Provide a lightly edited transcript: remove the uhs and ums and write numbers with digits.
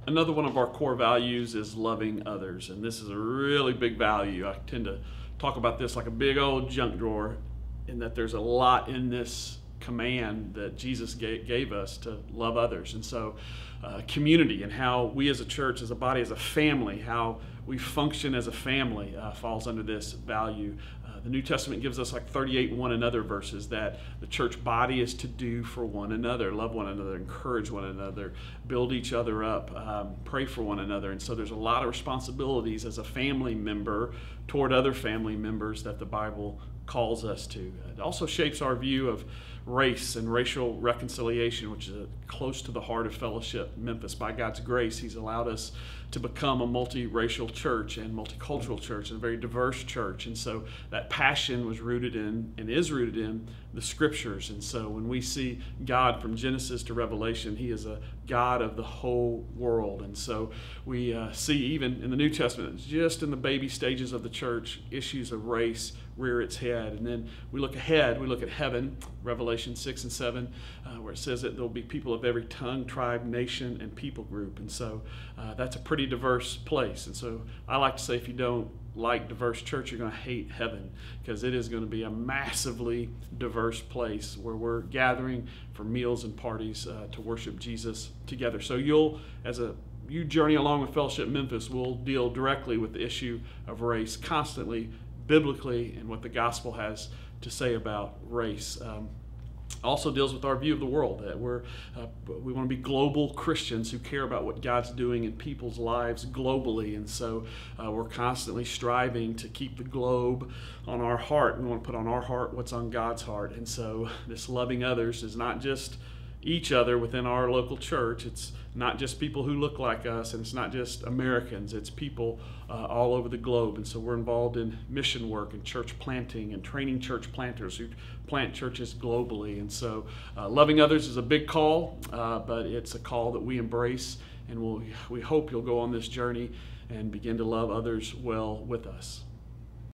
Another one of our core values is loving others, and this is a really big value. I tend to talk about this like a big old junk drawer, in that there's a lot in this command that Jesus gave us to love others. And so community and how we as a church, as a body, as a family, how we function as a family falls under this value. The New Testament gives us like 38 one another verses that the church body is to do for one another, love one another, encourage one another, build each other up, pray for one another. And so there's a lot of responsibilities as a family member toward other family members that the Bible calls us to. It also shapes our view of race and racial reconciliation, which is close to the heart of Fellowship Memphis. By God's grace, He's allowed us to become a multiracial church and multicultural church and a very diverse church. And so that passion was rooted in and is rooted in the Scriptures. And so when we see God from Genesis to Revelation, He is a God of the whole world. And so we see even in the New Testament, just in the baby stages of the church, issues of race rear its head. And then we look ahead, we look at heaven, Revelation 6 and 7, where it says that there'll be people of every tongue, tribe, nation, and people group. And so that's a pretty diverse place. And so I like to say, if you don't like diverse church, you're going to hate heaven, because it is going to be a massively diverse place where we're gathering for meals and parties to worship Jesus together. So you journey along with Fellowship Memphis, we'll deal directly with the issue of race constantly, biblically, and what the gospel has to say about race. Also deals with our view of the world, that we want to be global Christians who care about what God's doing in people's lives globally. And so we're constantly striving to keep the globe on our heart. We want to put on our heart what's on God's heart. And so this loving others is not just each other within our local church. It's not just people who look like us, and it's not just Americans. It's people all over the globe. And so we're involved in mission work and church planting and training church planters who plant churches globally. And so loving others is a big call, but it's a call that we embrace, and we hope you'll go on this journey and begin to love others well with us.